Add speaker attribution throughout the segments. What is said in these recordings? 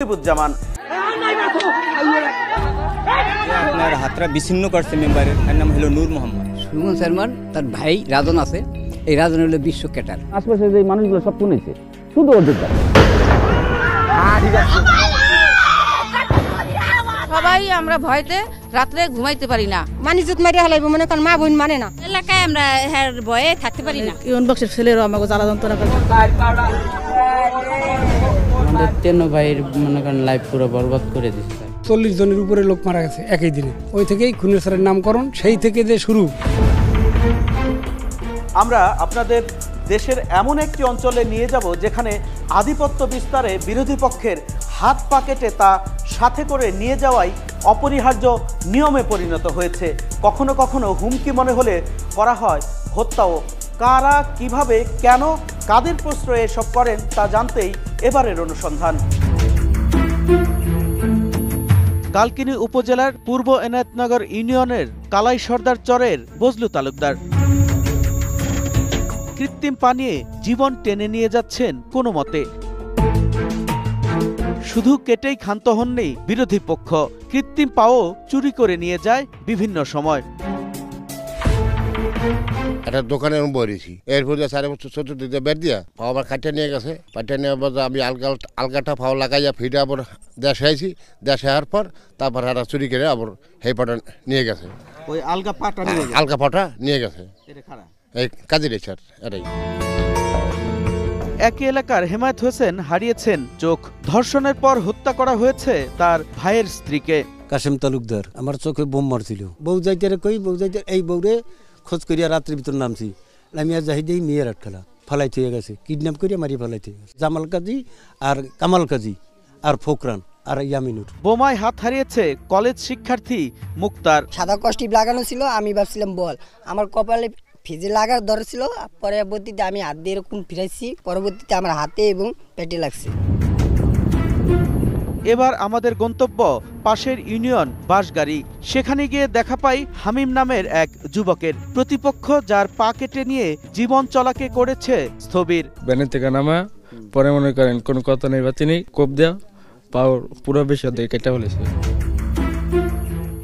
Speaker 1: মুজিবুজ্জামান
Speaker 2: আপনার হাতটা বিচ্ছিন্ন করছে মেম্বারের, তার নাম হলো নূর মোহাম্মদ।
Speaker 3: সুমন শর্মার তার ভাই রাজন আছে, এই রাজন হলো বিশ্ব ক্যাটার।
Speaker 4: আশপাশে যে মানুষগুলো সব শুনেছে, শুধু ওর দিকটা।
Speaker 5: সবাই আমরা ভয়তে রাত্রে ঘুমাইতে পারি না।
Speaker 6: মানিজুত মারি হালাইব মনে করেন, মা বোন মানে না।
Speaker 5: এলাকায় আমরা ভয়ে থাকতে পারি না।
Speaker 6: ইউন বক্সের ছেলেরা আমাকে জ্বালা যন্ত্রণা করে।
Speaker 7: আমাদের তেনো ভাইয়ের মনে করেন লাইফ পুরো বরবাদ করে দিচ্ছে।
Speaker 8: 40 জনের উপরে লোক মারা গেছে একই দিনে। ওই থেকেই খুনের স্যারের নামকরণ, সেই থেকে যে শুরু।
Speaker 1: আমরা আপনাদের দেশের এমন একটি অঞ্চলে নিয়ে যাব যেখানে আধিপত্য বিস্তারে বিরোধী পক্ষের হাত পা কেটে তা সাথে করে নিয়ে যাওয়াই অপরিহার্য নিয়মে পরিণত হয়েছে। কখনো কখনো হুমকি মনে হলে করা হয় হত্যাও। কারা, কিভাবে, কেন, কাদের প্রশ্রয়ে এসব করেন তা জানতেই এবারের অনুসন্ধান। কালকিনি উপজেলার পূর্ব এনায়েতনগর ইউনিয়নের কালাই সর্দার চরের বজলু তালুকদার কৃত্রিম পানিয়ে জীবন টেনে নিয়ে যাচ্ছেন কোনো মতে। শুধু কেটেই ক্ষান্ত হননি বিরোধী পক্ষ, কৃত্রিম পাও চুরি করে নিয়ে যায় বিভিন্ন সময়।
Speaker 9: একটা দোকানে আমি বলেছি, এরপর 4 বছর চতুর্দিক দিয়ে বের দিয়া পাও আবার কাটিয়ে নিয়ে গেছে। কাটিয়ে নেওয়ার পর আমি আলগাটা পাও লাগাইয়া ফিটে আবার দেশে আইছি। দেশে আসার পর তারপর একটা চুরি করে আবার সেই পাটা নিয়ে গেছে।
Speaker 1: ওই আলগা পাটা
Speaker 9: নিয়ে গেছে এই কাজী রেচার। এটাই
Speaker 1: একই এলাকার হেমায়েত হোসেন হারিয়েছেন চোখ। ধর্ষণের পর হত্যা করা হয়েছে তার ভাইয়ের স্ত্রীকে।
Speaker 10: কাশেম তালুকদার আমার চোখে বোম মারছিল। বউ যাইতে কই, বউ যাইতে এই বউরে খোঁজ করিয়া রাত্রির ভিতর নামছি। আমি আর যাই দিই মেয়ের আটখালা ফালাই থয়ে গেছে, কিডন্যাপ করিয়া মারিয়ে ফালাই থয়ে গেছে। জামাল কাজী আর কামাল কাজী আর ফোকরান আর ইয়ামিনুর।
Speaker 1: বোমায় হাত হারিয়েছে কলেজ শিক্ষার্থী মুক্তার।
Speaker 6: সাদা কষ্টিপ লাগানো ছিল, আমি ভাবছিলাম বল আমার কপালে ফিজে লাগার ধরেছিল। পরবর্তীতে আমি হাত দিয়ে এরকম ফিরাইছি, পরবর্তীতে আমার হাতে এবং পেটে লাগছে।
Speaker 1: এবার আমাদের গন্তব্য পাশের ইউনিয়ন বাঁশগাড়ি। সেখানে গিয়ে দেখা পাই হামিম নামের এক যুবকের। প্রতিপক্ষ যার পা কেটে নিয়ে জীবন চলাকে করেছে স্থবির।
Speaker 11: ব্যানের থেকে নামা পরে মনে করেন কোনো কথা নেই, বাতি নেই, কোপ দেওয়া পাও পুরো বেশি কেটে ফেলেছে।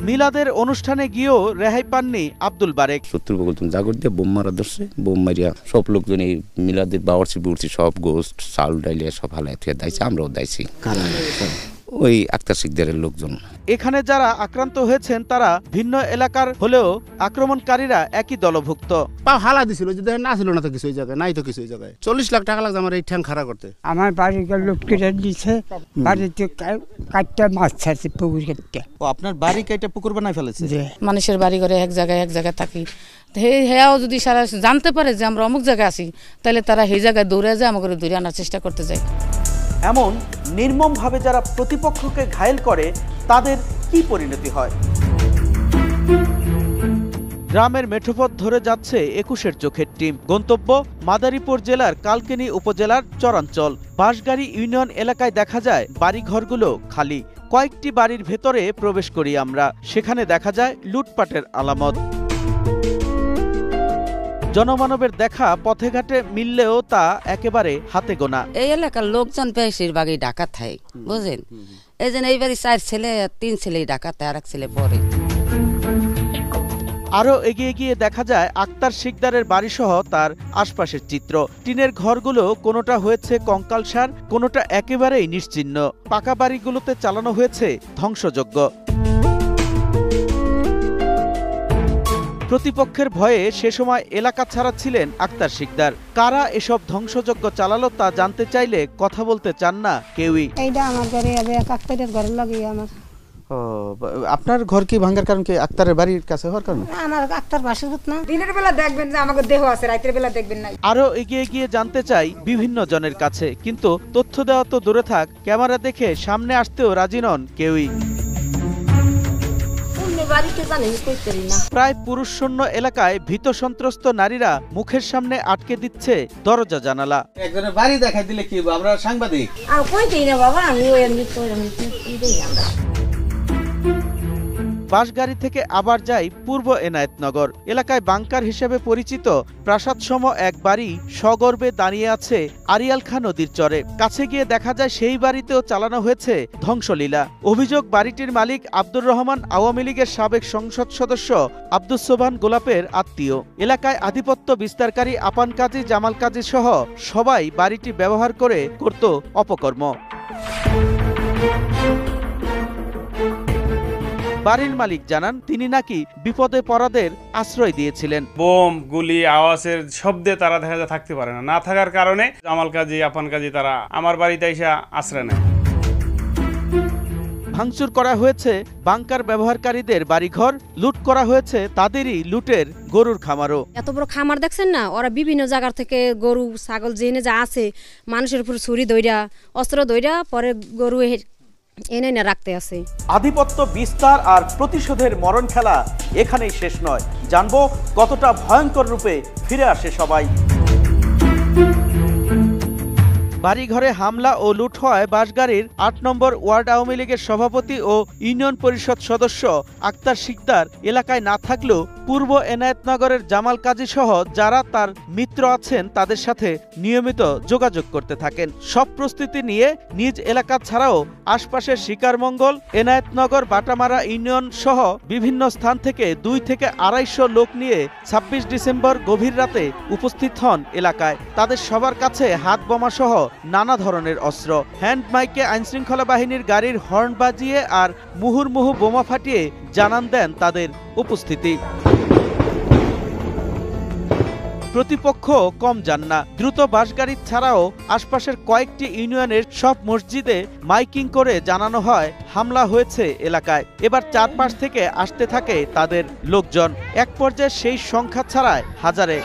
Speaker 1: মিলাদের অনুষ্ঠানে গিয়েও রেহাই পাননি আব্দুল বারেক।
Speaker 12: শত্রুপক্ষ জাগর দিয়ে বোম মারা ধরছে। বোম মারিয়া সব লোকজন এই মিলাদের বাড়ছি বুড়ছি সব গোস্ট চাল ডাইলে সব হালায় থুয়ে দাইছে, আমরাও দাইছি। ওই আক্তার শিকদারের লোকজন।
Speaker 1: এখানে যারা আক্রান্ত হয়েছেন তারা ভিন্ন এলাকার হলেও আক্রমণকারীরা একই দলভুক্ত।
Speaker 9: পাও হালা দিছিল, যদি না ছিল না তো কিছু ওই জায়গায়, নাই তো কিছু ওই জায়গায়। 40 লাখ টাকা লাগছে আমার এই ঠ্যাং খাড়া করতে।
Speaker 3: আমার বাড়ির লোক কেটে দিচ্ছে, বাড়িতে কাটতে মাছ ছাড়ছে পুকুর কেটে।
Speaker 1: ও আপনার বাড়ি কেটে পুকুর বানায় ফেলেছে?
Speaker 5: মানুষের বাড়ি ঘরে এক জায়গায় থাকি, হেয়াও যদি সারা জানতে পারে যে আমরা অমুক জায়গায় আছি, তাহলে তারা সেই জায়গায় দৌড়ে যায়, আমাকে দৌড়ে আনার চেষ্টা করতে যায়।
Speaker 1: এমন নির্মমভাবে যারা প্রতিপক্ষকে ঘায়েল করে তাদের কি পরিণতি হয়? গ্রামের মেঠোপথ ধরে যাচ্ছে 21-এর চোখের টিম। গন্তব্য মাদারীপুর জেলার কালকিনি উপজেলার চরাঞ্চল। বাঁশগাড়ি ইউনিয়ন এলাকায় দেখা যায় বাড়িঘরগুলো খালি। কয়েকটি বাড়ির ভেতরে প্রবেশ করি আমরা। সেখানে দেখা যায় লুটপাটের আলামত। জনমানবের দেখা পথে ঘাটে মিললেও তা একেবারে হাতে গোনা।
Speaker 5: এই এলাকার লোকজন বেশিরভাগই ডাকাত থাকে, বুঝলেন? এই জন্য এইবারই 4 ছেলে 3 ছেলেই ডাকাত, আর এক ছেলে পরে।
Speaker 1: আরো এগিয়ে গিয়ে দেখা যায় আক্তার শিকদারের বাড়িসহ তার আশপাশের চিত্র। টিনের ঘরগুলো কোনোটা হয়েছে কঙ্কালসার, কোনোটা একেবারেই নিশ্চিহ্ন। পাকা বাড়িগুলোতে চালানো হয়েছে ধ্বংসযজ্ঞ। প্রতিপক্ষের ভয়ে সে সময় এলাকা ছাড়া ছিলেন আক্তার শিকদার। কারা এসব ধ্বংসযজ্ঞ চালালো তা জানতে চাইলে কথা বলতে চান না কেউই।
Speaker 6: এইটা আমার ঘরে আক্তারের ঘরে লাগিয়ে আমার।
Speaker 1: আপনার ঘর কি ভাঙার কারণ কি আক্তারের বাড়ির কাছে হওয়ার কারণে?
Speaker 6: আমার আক্তার বাসা না, দিনের বেলা দেখবেন যে আমাকে দেহ আছে, রাতের বেলা দেখবেন না।
Speaker 1: আরো এগিয়ে গিয়ে জানতে চাই বিভিন্ন জনের কাছে, কিন্তু তথ্য দেওয়া তো দূরে থাক, ক্যামেরা দেখে সামনে আসতেও রাজি নন কেউই। প্রায় পুরুষ শূন্য এলাকায় ভীত সন্ত্রস্ত নারীরা মুখের সামনে আটকে দিচ্ছে দরজা জানালা।
Speaker 2: একজনের বাড়ি দেখাই দিলে কি আমরা সাংবাদিক?
Speaker 6: আর কই দেই না বাবা, আমি ওই এমনি তো আমরা
Speaker 1: বাসগাড়ি থেকে আবার যায় পূর্ব এনায়েতনগর এলাকায়। বাংকার হিসেবে পরিচিত প্রাসাদসম এক বাড়ি সগর্বে দাঁড়িয়ে আছে আরিয়ালখা নদীর চরে। কাছে গিয়ে দেখা যায় সেই বাড়িতেও চালানো হয়েছে ধ্বংসলীলা। অভিযোগ, বাড়িটির মালিক আব্দুর রহমান আওয়ামী লীগের সাবেক সংসদ সদস্য আব্দুস সোবহান গোলাপের আত্মীয়। এলাকায় আধিপত্য বিস্তারকারী আপান কাজী, জামাল কাজী সহ সবাই বাড়িটি ব্যবহার করে করত অপকর্ম। বাড়ির মালিক জানান, তিনি নাকি বিপদে পড়াদের আশ্রয় দিয়েছিলেন।
Speaker 13: বোম, গুলি, আওয়াজের শব্দে তারা দেখা যায় থাকতে পারে না থাকার কারণে জামাল কাজী, আপান কাজী তারা আমার বাড়িতে এসে আশ্রয় নেয়।
Speaker 1: ভাঙচুর করা হয়েছে বাংকার ব্যবহারকারীদের বাড়িঘর, লুট করা হয়েছে তাদেরই লুটের গরুর খামারও।
Speaker 14: এত বড় খামার দেখছেন না, ওরা বিভিন্ন জায়গা থেকে গরু ছাগল জেনে যা আছে মানুষের উপর ছুরি দইরা অস্ত্র দইরা পরে গরু এনে না রাখতে আছে।
Speaker 1: আধিপত্য বিস্তার আর প্রতিশোধের মরণ খেলা এখানেই শেষ নয়। জানবো কতটা ভয়ঙ্কর রূপে ফিরে আসে সবাই। বাড়িঘরে হামলা ও লুট হয় বাসগাড়ির ৮ নম্বর ওয়ার্ড আওয়ামী লীগের সভাপতি ও ইউনিয়ন পরিষদ সদস্য আক্তার শিকদার এলাকায় না থাকলেও পূর্ব এনায়েতনগরের জামাল কাজী সহ যারা তার মিত্র আছেন তাদের সাথে নিয়মিত যোগাযোগ করতে থাকেন। সব প্রস্তুতি নিয়ে নিজ এলাকা ছাড়াও আশপাশের শিকারমঙ্গল, এনায়েতনগর, বাটামারা ইউনিয়ন সহ বিভিন্ন স্থান থেকে ২ থেকে ২৫০ লোক নিয়ে ২৬ ডিসেম্বর গভীর রাতে উপস্থিত হন এলাকায়। তাদের সবার কাছে হাত বোমা সহ নানা ধরনের অস্ত্র। হ্যান্ড মাইকে আইনশৃঙ্খলা বাহিনীর গাড়ির হর্ন বাজিয়ে আর মুহুর্মুহু বোমা ফাটিয়ে জানান দেন তাদের উপস্থিতি। প্রতিপক্ষ কম যান না। দ্রুত বাসগাড়ি ছাড়াও আশপাশের কয়েকটি ইউনিয়নের সব মসজিদে মাইকিং করে জানানো হয় হামলা হয়েছে এলাকায়। এবার চারপাশ থেকে আসতে থাকে তাদের লোকজন। এক পর্যায়ে সেই সংখ্যা ছাড়ায় হাজারে।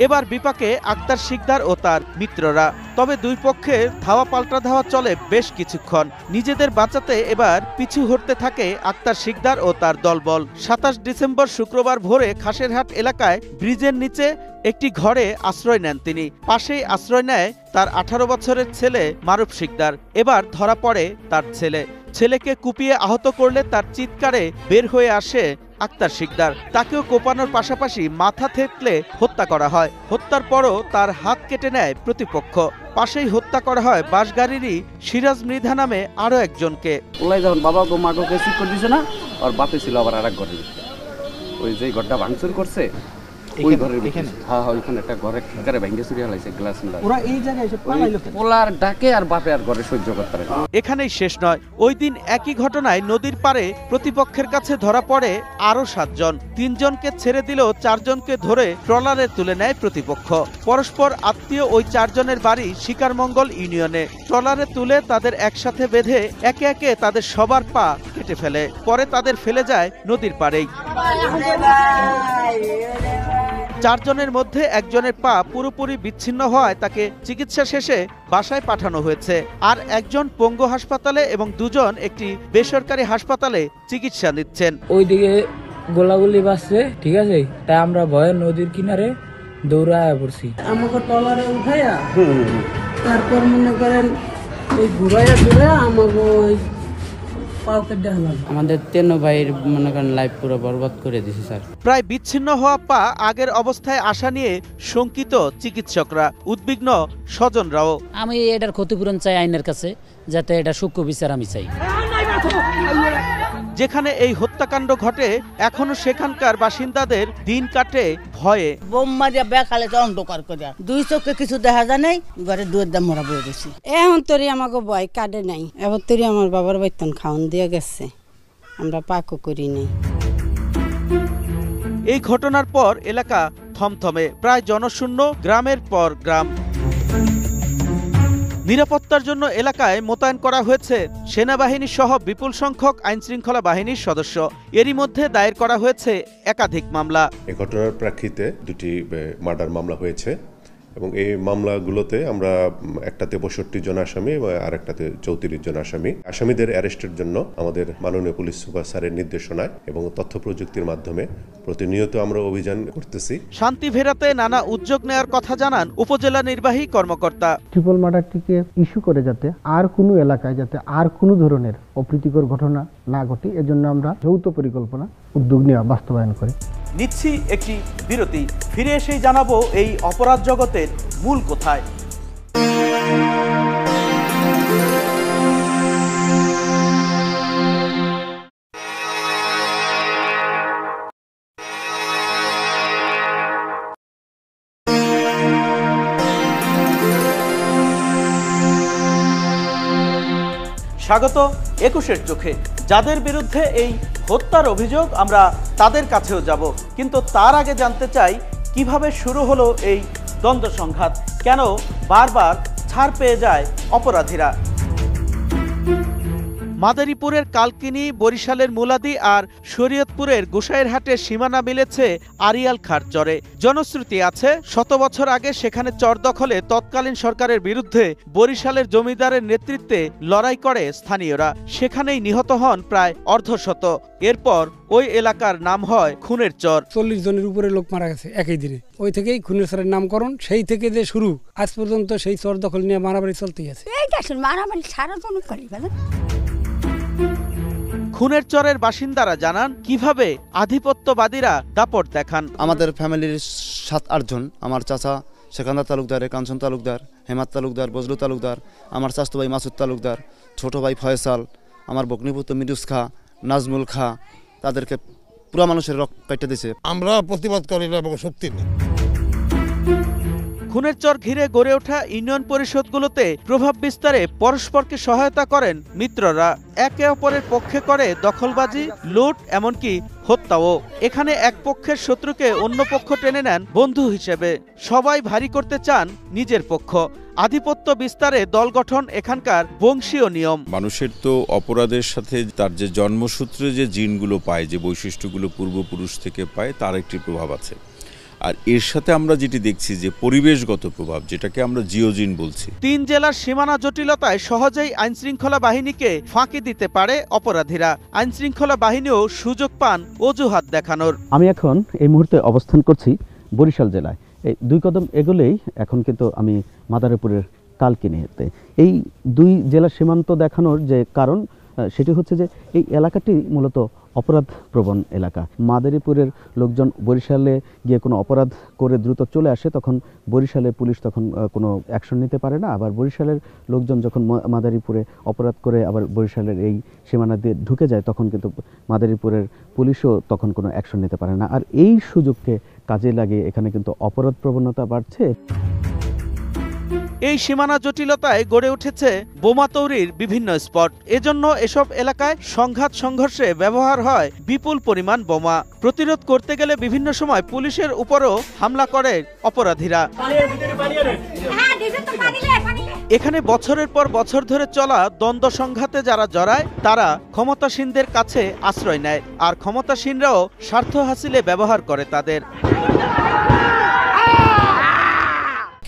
Speaker 1: এবার বিপাকে আক্তার শিকদার ও তার মিত্ররা। তবে দুই পক্ষে ধাওয়া পাল্টা ধাওয়া চলে বেশ কিছুক্ষণ। নিজেদের বাঁচাতে এবার পিছু হটতে থাকে আক্তার শিকদার ও তার দলবল। ২৭ ডিসেম্বর শুক্রবার ভোরে খাসেরহাট এলাকায় ব্রিজের নিচে একটি ঘরে আশ্রয় নেন তিনি। পাশেই আশ্রয় নেয় তার ১৮ বছরের ছেলে মারুফ শিকদার। এবার ধরা পড়ে তার ছেলেকে কুপিয়ে আহত করলে তার চিৎকারে বের হয়ে আসে আক্তার শিকদার। তাকেও কোপানোর পাশাপাশি মাথা থেতলে হত্যা করা হয়। হত্যার পরও তার হাত কেটে নেয় প্রতিপক্ষ। পাশেই হত্যা করা হয় বাসগাড়িরই সিরাজ মৃধা নামে আরো একজনকে।
Speaker 4: ওলাই যখন বাবা গো মা গোকে ঠিক করে দিছে না, আর বাপে ছিল আবার আরেক ঘরে। ওই যে ঘরটা ভাঙচুর করছে ওই ঘরের এখানে, হ্যাঁ ওইখানে একটা ঘরে ঘরে ভাঙে চুরি হলাইছে গ্লাস মিলা। ওরা এই জায়গায় এসে পালাইলো, পোলার ডাকে আর বাপে আর ঘরে সহ্য করতে পারে।
Speaker 1: এখানেই শেষ নয়। ওই দিন একই ঘটনায় নদীর পারে প্রতিপক্ষের কাছে ধরা পড়ে আরো ৭ জন। ৩ জনকে ছেড়ে দিলেও ৪ জনকে ধরে ট্রলারে তুলে নেয় প্রতিপক্ষ। পরস্পর আত্মীয় ওই ৪ জনের বাড়ি শিকারমঙ্গল ইউনিয়নে। ট্রলারে তুলে তাদের একসাথে বেঁধে একে একে তাদের সবার পা কেটে ফেলে। পরে তাদের ফেলে যায় নদীর পাড়েই। ৪ জনের মধ্যে একজনের পা পুরোপুরি বিচ্ছিন্ন হওয়ায় তাকে চিকিৎসা শেষে বাসায় পাঠানো হয়েছে। আর একজন পঙ্গু হাসপাতালে এবং ২ জন একটি বেসরকারি হাসপাতালে চিকিৎসা নিচ্ছেন।
Speaker 7: ওইদিকে গোলাগুলি বাজছে, ঠিক আছে, তাই আমরা ভয়ে নদীর কিনারে দৌড়ায় পড়ছি।
Speaker 15: আমাকে টলারে উঠাইয়া তারপর মনে করেন ওই ঘুরাইয়া ঘুরে আমাকে ওই
Speaker 7: আমাদের ৩ ভাইয়ের মনে করেন লাইফ পুরো বরবাদ করে দিছে স্যার।
Speaker 1: প্রায় বিচ্ছিন্ন হওয়া পা আগের অবস্থায় আসা নিয়ে শঙ্কিত চিকিৎসকরা, উদ্বিগ্ন স্বজনরাও।
Speaker 16: আমি এটার ক্ষতিপূরণ চাই আইনের কাছে, যাতে এটা সূক্ষ্ম বিচার আমি চাই।
Speaker 1: যেখানে এই হত্যাকাণ্ড ঘটে এখনো সেখানকার বাসিন্দাদের দিন কাটে ভয়ে।
Speaker 17: বোম মারিয়া বেকালে অন্ধকার করে 2 চোখে কিছু দেখা যায় নাই, ঘরে দুয়ের দাম মরা বয়ে দিছি।
Speaker 15: এখন তোরই আমাকে ভয় কাটে নাই। এবার তোরই আমার বাবার বেতন খাওয়ান দিয়ে গেছে, আমরা পাকও করি নাই।
Speaker 1: এই ঘটনার পর এলাকা থমথমে, প্রায় জনশূন্য গ্রামের পর গ্রাম। নিরাপত্তার জন্য এলাকায় মোতায়েন করা হয়েছে সেনাবাহিনী সহ বিপুল সংখ্যক আইনশৃঙ্খলা বাহিনীর সদস্য। এরই মধ্যে দায়ের করা হয়েছে একাধিক মামলা।
Speaker 18: এই ঘটনার প্রেক্ষিতে 2টি মার্ডার মামলা হয়েছে এবং এই মামলাগুলোতে আমরা একটাতে ৬২ জন আসামি এবং আরেকটাতে ৩৪ জন আসামি। আসামিদের অ্যারেস্টের জন্য আমাদের মাননীয় পুলিশ সুপার স্যারের নির্দেশনায় এবং তথ্য প্রযুক্তির মাধ্যমে প্রতিনিয়ত আমরা অভিযান করতেছি।
Speaker 1: শান্তি ফেরাতে নানা উদ্যোগ নেওয়ার কথা জানান উপজেলা নির্বাহী কর্মকর্তা।
Speaker 19: ট্রিপল মার্ডারটিকে ইস্যু করে যাতে আর কোনো এলাকায় যাতে আর কোনো ধরনের অপ্রীতিকর ঘটনা না ঘটে, এজন্য আমরা যৌথ পরিকল্পনা উদ্যোগ নেওয়া বাস্তবায়ন করি।
Speaker 1: নিচ্ছি একটি বিরতি, ফিরে এসেই জানাবো এই অপরাধ জগতের মূল কোথায়। স্বাগত ২১-এর চোখে। যাদের বিরুদ্ধে এই হত্যার অভিযোগ, আমরা তাদের কাছেও যাব, কিন্তু তার আগে জানতে চাই কিভাবে শুরু হলো এই দ্বন্দ্ব সংঘাত, কেন বারবার ছাড় পেয়ে যায় অপরাধীরা। মাদারীপুরের কালকিনি, বরিশালের মুলাদি আর শরীয়তপুরের গোসাইরহাটের সীমানা মিলেছে আড়িয়াল খাঁর চরে। জনশ্রুতি আছে, শত বছর আগে সেখানে চর দখলে তৎকালীন সরকারের বিরুদ্ধে বরিশালের জমিদারের নেতৃত্বে লড়াই করে স্থানীয়রা। সেখানেই নিহত হন প্রায় অর্ধশত। এরপর ওই এলাকার নাম হয় খুনের চর।
Speaker 8: 40 জনের উপরে লোক মারা গেছে একই দিনে। ওই থেকেই খুনের চরের নামকরণ, সেই থেকে যে শুরু, আজ পর্যন্ত সেই চর দখল নিয়ে মারামারি চলতেই আছে।
Speaker 1: খুনের চরের বাসিন্দারা জানান কিভাবে আধিপত্যবাদীরা দাপট দেখান।
Speaker 20: আমাদের ফ্যামিলির 7-8 জন, আমার চাচা সেকান্দার তালুকদার, কাঞ্চন তালুকদার, হেমাত তালুকদার, বজলু তালুকদার, আমার চাচতো ভাই মাসুদ তালুকদার, ছোট ভাই ফয়সাল, আমার বকনিপুত্র মিরুজ খা, নাজমুল খা, তাদেরকে পুরা মানুষের রক্ত কাটতে দিছে।
Speaker 9: আমরা প্রতিবাদ করি না এবং সত্যি নেই।
Speaker 1: খুনের চর ঘিরে গড়ে ওঠা ইউনিয়ন পরিষদগুলোতে প্রভাব বিস্তারে পরস্পরকে সহায়তা করেন মিত্ররা। একে অপরের পক্ষে করে দখলবাজি, লুট, এমনকি হত্যাও। এখানে এক পক্ষের শত্রুকে অন্য পক্ষ টেনে নেন বন্ধু হিসেবে। সবাই ভারী করতে চান নিজের পক্ষ। আধিপত্য বিস্তারে দল গঠন এখানকার বংশীয় নিয়ম।
Speaker 21: মানুষের তো অপরাধের সাথে তার যে জন্মসূত্রে যে জিনগুলো পায়, যে বৈশিষ্ট্যগুলো পূর্বপুরুষ থেকে পায়, তার একটি প্রভাব আছে। আর এর সাথে আমরা যেটি দেখছি যে পরিবেশগত প্রভাব, যেটাকে আমরা জিওজিন বলছি।
Speaker 1: 3 জেলার সীমানা জটিলতায় সহজেই আইনশৃঙ্খলা বাহিনীকে ফাঁকি দিতে পারে অপরাধীরা। আইনশৃঙ্খলা বাহিনীও সুযোগ পান অজুহাত দেখানোর।
Speaker 22: আমি এখন এই মুহূর্তে অবস্থান করছি বরিশাল জেলায়। এই 2 কদম এগোলেই এখন কিন্তু আমি মাদারীপুরের কালকিনিতে। এই 2 জেলার সীমান্ত দেখানোর যে কারণ, সেটি হচ্ছে যে এই এলাকাটি মূলত অপরাধ প্রবণ এলাকা। মাদারীপুরের লোকজন বরিশালে গিয়ে কোনো অপরাধ করে দ্রুত চলে আসে, তখন বরিশালের পুলিশ তখন কোনো অ্যাকশন নিতে পারে না। আবার বরিশালের লোকজন যখন মাদারীপুরে অপরাধ করে আবার বরিশালের এই সীমানা দিয়ে ঢুকে যায়, তখন কিন্তু মাদারীপুরের পুলিশও তখন কোনো অ্যাকশন নিতে পারে না। আর এই সুযোগকে কাজে লাগিয়ে এখানে কিন্তু অপরাধ প্রবণতা বাড়ছে।
Speaker 1: এই সীমানা জটিলতায় গড়ে উঠেছে বোমা তৈরির বিভিন্ন স্পট। এজন্য এসব এলাকায় সংঘাত সংঘর্ষে ব্যবহার হয় বিপুল পরিমাণ বোমা। প্রতিরোধ করতে গেলে বিভিন্ন সময় পুলিশের উপরও হামলা করে অপরাধীরা। এখানে বছরের পর বছর ধরে চলা দ্বন্দ্ব সংঘাতে যারা জড়ায়, তারা ক্ষমতাসীনদের কাছে আশ্রয় নেয়, আর ক্ষমতাসীনরাও স্বার্থ হাসিলে ব্যবহার করে তাদের।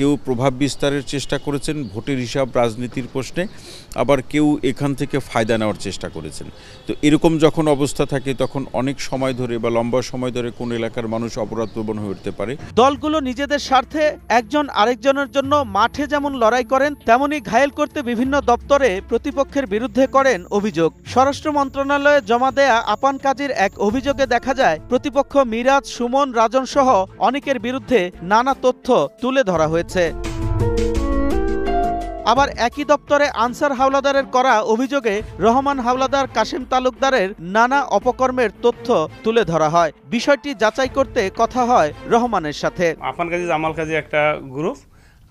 Speaker 21: কেউ প্রভাব বিস্তারের চেষ্টা করেছেন ভোটের হিসাব রাজনীতির প্রশ্নে, আবার কেউ এখান থেকে ফায়দা নেওয়ার চেষ্টা করেছেন। তো এরকম যখন অবস্থা থাকে, তখন অনেক সময় ধরে বা লম্বা সময় ধরে কোন এলাকার মানুষ অপরাধপ্রবণ হয়ে উঠতে পারে।
Speaker 1: দলগুলো নিজেদের স্বার্থে একজন আরেকজনের জন্য মাঠে যেমন লড়াই করেন, তেমনি ঘায়েল করতে বিভিন্ন দপ্তরে প্রতিপক্ষের বিরুদ্ধে করেন অভিযোগ। স্বরাষ্ট্র মন্ত্রণালয়ে জমা দেয়া আপান কাজীর এক অভিযোগে দেখা যায়, প্রতিপক্ষ মিরাজ, সুমন, রাজন সহ অনেকের বিরুদ্ধে নানা তথ্য তুলে ধরা হয়েছে। আবার একই দপ্তরে আনসার হাওলাদারের করা অভিযোগে রহমান হাওলাদার, কাশেম তালুকদারের নানা অপকর্মের তথ্য তুলে ধরা হয়। বিষয়টি যাচাই করতে কথা হয় রহমানের সাথে।
Speaker 13: আফান কাজী, জামাল কাজী একটা গ্রুপ,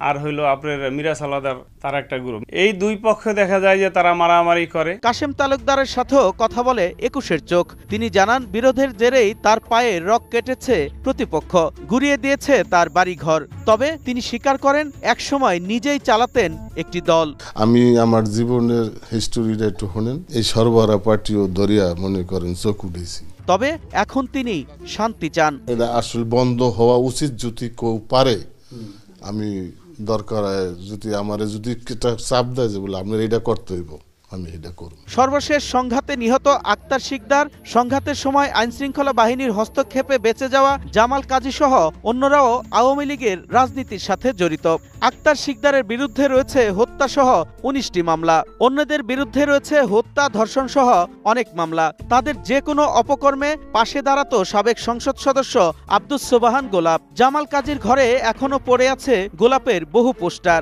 Speaker 13: আর হইলো আপনার মিরাজ হাওলাদার তার একটা গ্রুপ। এই 2 পক্ষে দেখা যায় যে তারা মারামারি করে।
Speaker 1: কাশেম তালুকদারের সাথেও কথা বলে 21-এর চোখ। তিনি জানান, বিরোধের জেরেই তার পায়ে রক কেটেছে প্রতিপক্ষ, গুড়িয়ে দিয়েছে তার বাড়িঘর। তবে তিনি স্বীকার করেন, একসময় নিজেই চালাতেন একটি দল।
Speaker 23: আমি আমার জীবনের হিস্টোরিটা একটু শুনেন। এই সর্বহারা পার্টি ও দরিয়া মনে করেন চোখ উঠেছি।
Speaker 1: তবে এখন তিনি শান্তি চান।
Speaker 23: এটা আসলে বন্ধ হওয়া উচিত যদি কেউ পারে। আমি দরকার হয় যদি আমারে যদি একটা চাপ দেয় যে বলে আপনার এটা করতে হইব, আমি এটা করব।
Speaker 1: সর্বশেষ সংঘাতে নিহত আক্তার শিকদার, সংঘাতের সময় আইনশৃঙ্খলা বাহিনীর হস্তক্ষেপে বেঁচে যাওয়া জামাল কাজী সহ অন্যরাও আওয়ামী লীগের রাজনীতির সাথে জড়িত। আক্তার শিকদারের বিরুদ্ধে রয়েছে হত্যা সহ 19টি মামলা, অন্যদের বিরুদ্ধে রয়েছে হত্যা, ধর্ষণ সহ অনেক মামলা। তাদের যে কোনো অপকর্মে পাশে দাঁড়াতো সাবেক সংসদ সদস্য আব্দুস সোবাহান গোলাপ। জামাল কাজীর ঘরে এখনো পড়ে আছে গোলাপের বহু পোস্টার।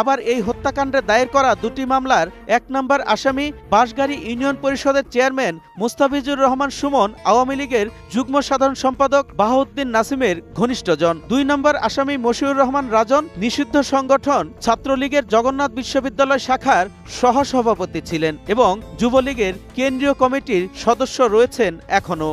Speaker 1: আবার এই হত্যাকাণ্ডে দায়ের করা 2টি মামলার 1 নম্বর আসামি বাঁশগাড়ী ইউনিয়ন পরিষদের চেয়ারম্যান মুস্তাফিজুর রহমান সুমন আওয়ামী লীগের যুগ্ম সাধারণ সম্পাদক বাহাউদ্দিন নাসিমের ঘনিষ্ঠজন। 2 নম্বর আসামি মশিউর রহমান রাজন নিষিদ্ধ সংগঠন ছাত্রলীগের জগন্নাথ বিশ্ববিদ্যালয় শাখার সহসভাপতি ছিলেন এবং যুবলীগের কেন্দ্রীয় কমিটির সদস্য রয়েছেন এখনো।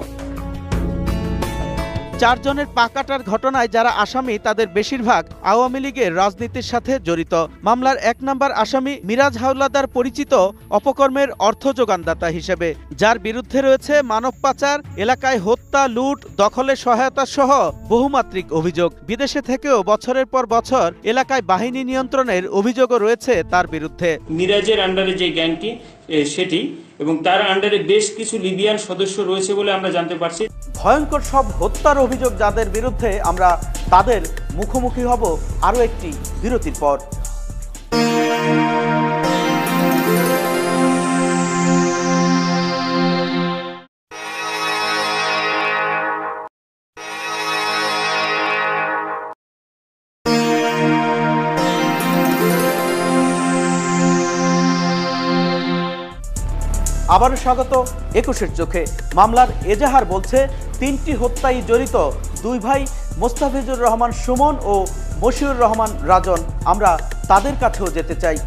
Speaker 1: 4 জনের পা কাটার ঘটনায় যারা আসামি তাদের বেশিরভাগ আওয়ামী লীগের রাজনীতির সাথে জড়িত। মামলার 1 নম্বর আসামি মিরাজ হাওলাদার পরিচিত অপকর্মের অর্থ যোগানদাতা হিসেবে, যার বিরুদ্ধে রয়েছে মানব পাচার, এলাকায় হত্যা, লুট, দখলে সহায়তা সহ বহুমাত্রিক অভিযোগ। বিদেশে থেকেও বছরের পর বছর এলাকায় বাহিনী নিয়ন্ত্রণের অভিযোগও রয়েছে তার বিরুদ্ধে।
Speaker 10: মিরাজের আন্ডারে যে গ্যাংটি সেটি এবং তার আন্ডারে বেশ কিছু লিবিয়ান সদস্য রয়েছে বলে আমরা জানতে পারছি।
Speaker 1: ভয়ঙ্কর সব হত্যার অভিযোগ যাদের বিরুদ্ধে, আমরা তাদের মুখোমুখি হব আরও একটি বিরতির পর। আবারও স্বাগত 21-এর চোখে। মামলার এজাহার বলছে 3টি হত্যায় জড়িত 2 ভাই মোস্তাফিজুর রহমান সুমন ও মশিউর রহমান রাজন। আমরা তাদের কাছেও যেতে চাই।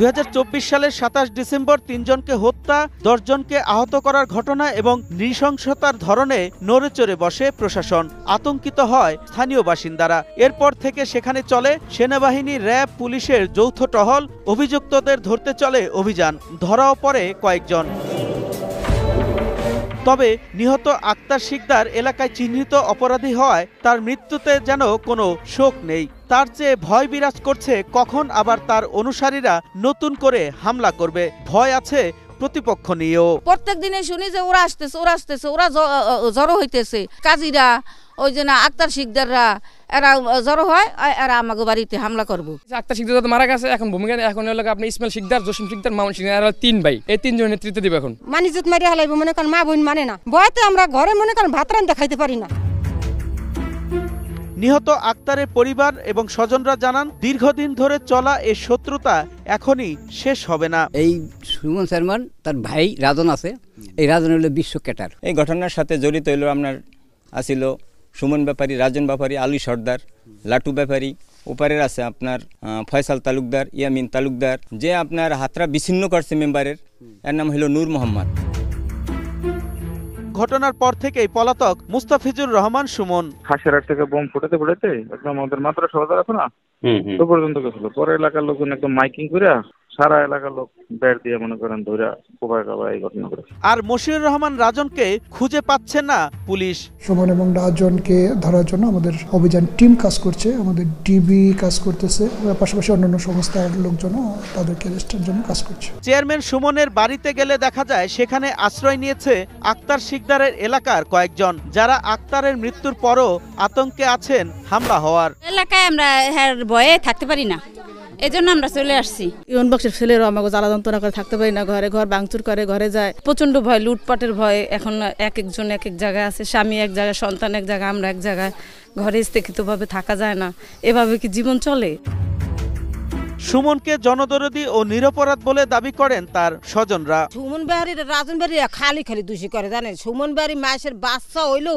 Speaker 1: 2024 সালের 27 ডিসেম্বর 3 জনকে হত্যা, 10 জনকে আহত করার ঘটনা এবং নৃশংসতার ধরনে নড়েচড়ে বসে প্রশাসন। আতঙ্কিত হয় স্থানীয় বাসিন্দারা। এরপর থেকে সেখানে চলে সেনাবাহিনী, র্যাব, পুলিশের যৌথ টহল। অভিযুক্তদের ধরতে চলে অভিযান, ধরাও পড়ে কয়েকজন। তবে নিহত আক্তার শিকদার এলাকায় চিহ্নিত অপরাধী হওয়ায় তার মৃত্যুতে যেন কোনো শোক নেই। তার চেয়ে ভয় বিরাজ করছে কখন আবার তার অনুসারীরা নতুন করে হামলা করবে। ভয় আছে প্রতিপক্ষ নিয়েও।
Speaker 5: প্রত্যেক দিনে শুনি যে ওরা আসতেছে, ওরা জড়ো হইতেছে। কাজীরা, ওই যে না আক্তার শিকদাররা, এরা জড়ো হয়, এরা আমাকে বাড়িতে হামলা করবো।
Speaker 7: আক্তার শিকদার মারা গেছে, এখন ভূমিকা এখন হলো আপনি ইসমাইল শিকদার, জসিম শিকদার, মামুন শিকদার, এরা 3 ভাই। এই 3 জনের নেতৃত্ব দিবে। এখন
Speaker 14: মানিজত মারি হালাইব, মনে করেন মা বোন মানে না, ভয়তে আমরা ঘরে মনে করেন ভাত রান্না খাইতে পারি না।
Speaker 1: নিহত আক্তারের পরিবার এবং স্বজনরা জানান, দীর্ঘদিন ধরে চলা এই শত্রুতা এখনই শেষ হবে না।
Speaker 11: এই সুমন শর্মান তার ভাই রাজন আছে, এই রাজন হলো বিশ্ব ক্যাটার।
Speaker 2: এই ঘটনার সাথে জড়িত হইল আপনার আসিল সুমন ব্যাপারী, রাজন ব্যাপারী, আলী সর্দার, লাটু ব্যাপারী। ওপারের আছে আপনার ফয়সাল তালুকদার, ইয়ামিন তালুকদার, যে আপনার হাতরা বিচ্ছিন্ন করছে মেম্বারের, এর নাম হলো নূর মোহাম্মদ।
Speaker 1: ঘটনার পর থেকেই পলাতক মুস্তাফিজুর রহমান সুমন।
Speaker 12: খাসিরহাট থেকে বোম ফুটাতে একদম আমাদের মাদ্রাসা বাজার আছে না, তো পর্যন্ত গেছিল। পরে এলাকার লোকজন একদম মাইকিং করে সারা এলাকার লোক ব্যাট দিয়ে মনে করেন ধইরা কোপায় কাবায় এই ঘটনা করেছে।
Speaker 1: আর মশিউর রহমান রাজনকে খুঁজে পাচ্ছে না পুলিশ।
Speaker 24: সুমন এবং রাজনকে ধরার জন্য আমাদের অভিযান টিম কাজ করছে, আমাদের ডিবি কাজ করতেছে, পাশাপাশি অন্যান্য সংস্থার লোকজন তাদেরকে অ্যারেস্টের জন্য কাজ করছে।
Speaker 1: চেয়ারম্যান সুমনের বাড়িতে গেলে দেখা যায় সেখানে আশ্রয় নিয়েছে আক্তার শিকদারের এলাকার কয়েকজন, যারা আক্তারের মৃত্যুর পরও আতঙ্কে আছেন হামলা হওয়ার।
Speaker 14: এলাকায় আমরা ভয়ে থাকতে পারি না, এজন্য আমরা চলে আসছি।
Speaker 5: ইউন বক্সের ছেলেরাও আমাকে জ্বালা যন্ত্রণা করে থাকতে পারি না, ঘর ভাঙচুর করে, ঘরে যায়। প্রচন্ড ভয়, লুটপাটের ভয়। এখন এক একজন এক এক জায়গায় আছে, স্বামী এক জায়গায়, সন্তান এক জায়গায়, আমরা এক জায়গায়। ঘরে স্থিতভাবে থাকা যায় না। এভাবে কি জীবন চলে?
Speaker 1: সুমনকে জনদরদী ও নিরপরাধ বলে দাবি করেন তার স্বজনরা।
Speaker 25: সুমন বাড়ির রাজন বাড়ি খালি দোষী করে জানেন। সুমন বাড়ি মাসের বাচ্চা হইলো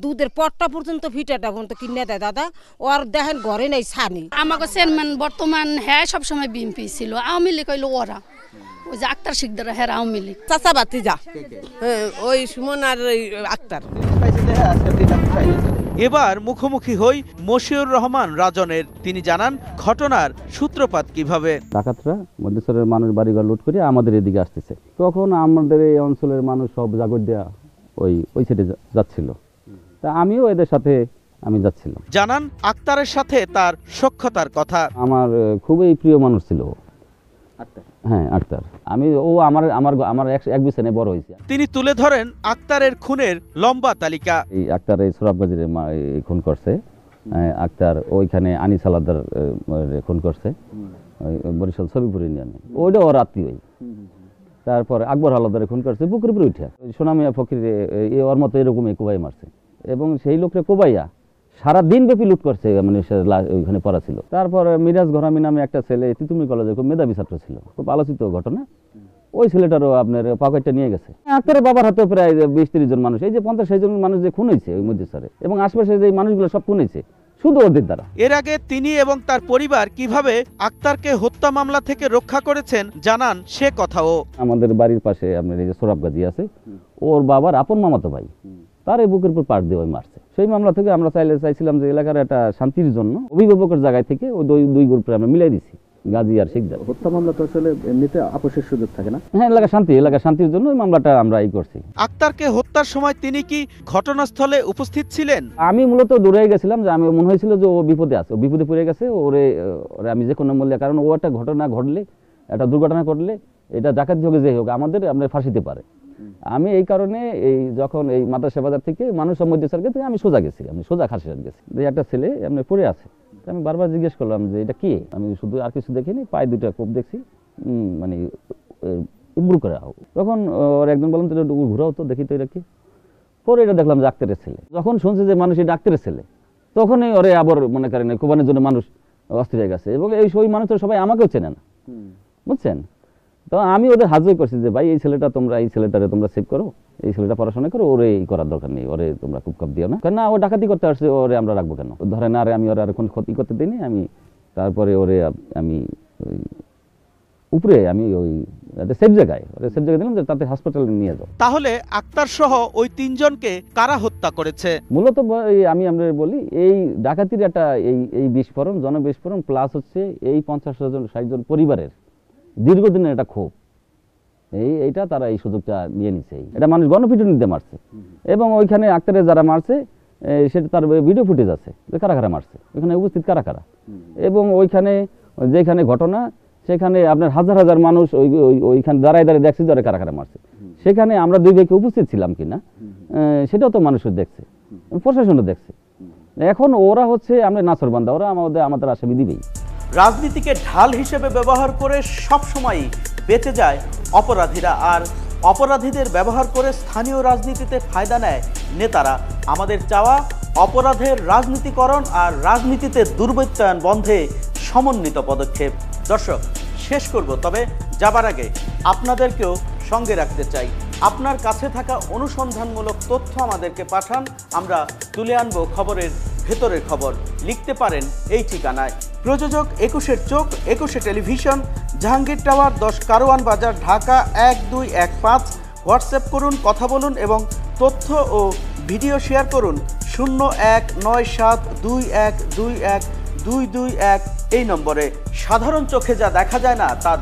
Speaker 25: দুধের পট্টা পর্যন্ত ফিটাটা পর্যন্ত কিনে দেয় দাদা, ওর দেখেন ঘরে নেই ছানি।
Speaker 14: আমাকে চেয়ারম্যান বর্তমান হ্যাঁ সবসময় বিএনপি ছিল, আওয়ামী লীগ হইলো ওরা, ওই যে আক্তার শিকদার হ্যাঁ আওয়ামী লীগ।
Speaker 25: চাচা বাতি যা ওই সুমন আর আক্তার।
Speaker 1: এবার মুখোমুখি হই মশিউর রহমান রাজনের। তিনি জানান ঘটনার সূত্রপাত কিভাবে।
Speaker 22: ডাকাতরা মধ্যস্থলের মানুষ বাড়িঘর লুট করে আমাদের এদিকে আসতেছে, তখন আমাদের এই অঞ্চলের মানুষ সব জাগর দেয়া ওই সাইডে যাচ্ছিল। তা আমিও এদের সাথে আমি যাচ্ছিলাম।
Speaker 1: জানান আক্তারের সাথে তার সখ্যতার কথা।
Speaker 22: আমার খুবই প্রিয় মানুষ ছিল। হ্যাঁ, আক্তার। ও আমার এক বিছানায় বড় হয়েছে।
Speaker 1: তিনি তুলে ধরেন আক্তারের খুনের লম্বা তালিকা।
Speaker 22: এই আক্তার এই সোহরাবগাজীর খুন করছে, আক্তার ওইখানে আনিস আলাদার খুন করছে বরিশাল ছবিপুর ইউনিয়নে, ওইটা ওর আত্মীয়। তারপর আকবর হালাদারে খুন করছে পুকুর উপরে উঠে, সোনামিয়া ফকির ওর মতো এরকমই কোবাই মারছে, এবং সেই লোকটা কোবাইয়া সারা দিন ব্যাপী লুট করছে, মানে ওইখানে পড়া ছিল। তারপর মিরাজ ঘরামি নামে একটা ছেলে তিতুমি কলেজে খুব মেধাবী ছাত্র ছিল, খুব আলোচিত ঘটনা। ওই ছেলেটারও আপনার পকেটটা নিয়ে গেছে। আক্তারের বাবার হাতে প্রায় 20-30 জন মানুষ, এই যে 50-60 জন মানুষ যে খুন হয়েছে ওই মধ্যে স্যারে, এবং আশপাশে যে মানুষগুলো সব খুন হয়েছে শুধু ওদের দ্বারা।
Speaker 1: এর আগে তিনি এবং তার পরিবার কিভাবে আক্তারকে হত্যা মামলা থেকে রক্ষা করেছেন জানান সে কথাও।
Speaker 22: আমাদের বাড়ির পাশে আপনার এই যে সোহরাবগাজী আছে, ওর বাবার আপন মামাতো ভাই, তার এই বুকের উপর পাড় দিয়ে ওই মারছে। সেই মামলা থেকে আমরা চাইছিলাম যে এলাকার একটা শান্তির জন্য অভিভাবকের জায়গায় থেকে ওই দুই গ্রুপে আমরা মিলাই দিছি, গাজী আর শিকদার।
Speaker 19: হত্যা মামলা তো আসলে এমনিতে আপোষের সুযোগ থাকে না।
Speaker 22: হ্যাঁ, এলাকার শান্তির জন্য ওই মামলাটা আমরা করছি।
Speaker 1: আক্তারকে হত্যার সময় তিনি কি ঘটনাস্থলে উপস্থিত ছিলেন?
Speaker 22: আমি মূলত দূরে গেছিলাম, যে আমি মনে হয়েছিল যে ও বিপদে আছে, ও বিপদে পড়ে গেছে, ওরে আমি যে কোনো মূল্যে, কারণ ও একটা ঘটনা ঘটলে, একটা দুর্ঘটনা ঘটলে, এটা ডাকাতি হোক যে হোক আমাদের ফাঁসিতে পারে। আমি এই কারণে যখন এই মাদ্রাসা বাজার থেকে মানুষ মধ্যে সার্কে থেকে আমি সোজা গেছি, আমি সোজা খাসিয়ার গেছি, যে একটা ছেলে এমনি পড়ে আছে। আমি বারবার জিজ্ঞেস করলাম যে এটা কি, আমি শুধু আর কিছু দেখিনি, পায়ে দুটা কোপ দেখছি, মানে উবড়ু করে হোক। তখন ওর একজন বললাম তো ঘুরাও তো দেখি তো এটা কি। পরে এটা দেখলাম যে আক্তারের ছেলে। যখন শুনছে যে মানুষ এটা আক্তারের ছেলে, তখনই ওরে আবার মনে করেন কোবানের জন্য মানুষ অস্থির হয়ে গেছে, এবং ওই মানুষের সবাই আমাকেও চেনে না, বুঝছেন। তো আমি ওদের হাজির করছি যে ভাই এই ছেলেটারে তোমরা সেভ করো, এই ছেলেটা পড়াশোনা করো, ওরে এই করার দরকার নেই, ওরে তোমরা খুব কম দিও না, কারণ ও ডাকাতি করতে আসছে, ওরে আমরা রাখবো কেন, ধরেন আর আমি ওরা আর কোনো ক্ষতি করতে দিইনি। আমি তারপরে ওরে আমি উপরে আমি ওই সেফ জায়গায় দিলাম, যে তাতে হাসপাতালে নিয়ে যাও।
Speaker 1: তাহলে আক্তার সহ ওই 3 জনকে কারা হত্যা করেছে?
Speaker 22: মূলত আমরা বলি এই ডাকাতির একটা এই বিস্ফোরণ, জনবিস্ফোরণ, প্লাস হচ্ছে এই 50-60 জন পরিবারের দীর্ঘদিনের একটা ক্ষোভ, এইটা তারা এই সুযোগটা নিয়ে নিছে। এটা মানুষ গণপিটুনিতে মারছে, এবং ওইখানে আক্তারে যারা মারছে সেটা তার ভিডিও ফুটেজ আছে যে কারা কারা মারছে, ওইখানে উপস্থিত কারা কারা, এবং ওইখানে যেখানে ঘটনা সেখানে আপনার হাজার মানুষ ওইখানে দাঁড়ায় দেখছে যে কারা কারা মারছে। সেখানে আমরা 2 ভাইকে উপস্থিত ছিলাম কিনা সেটাও তো মানুষ দেখছে, প্রশাসনও দেখছে। এখন ওরা হচ্ছে আমরা নাছরবান্দা, ওরা আমাদের আসামি দিবেই।
Speaker 1: রাজনীতিকে ঢাল হিসেবে ব্যবহার করে সবসময় বেঁচে যায় অপরাধীরা, আর অপরাধীদের ব্যবহার করে স্থানীয় রাজনীতিতে ফায়দা নেয় নেতারা। আমাদের চাওয়া অপরাধের রাজনীতিকরণ আর রাজনীতিতে দুর্বৃত্তায়ন বন্ধে সমন্বিত পদক্ষেপ। দর্শক, শেষ করব, তবে যাবার আগে আপনাদেরকেও সঙ্গে রাখতে চাই। আপনার কাছে থাকা অনুসন্ধানমূলক তথ্য আমাদেরকে পাঠান, আমরা তুলে আনবো খবরের ভেতরের খবর। লিখতে পারেন এই ঠিকানায়। প্রযোজক 21-এর চোখ, 21 টেলিভিশন, জাহাঙ্গীর টাওয়ার, 10 কারওয়ান বাজার, ঢাকা 1215। হোয়াটসঅ্যাপ করুন, কথা বলুন এবং তথ্য ও ভিডিও শেয়ার করুন 019721212221 এই নম্বরে। সাধারণ চোখে যা দেখা যায় না তা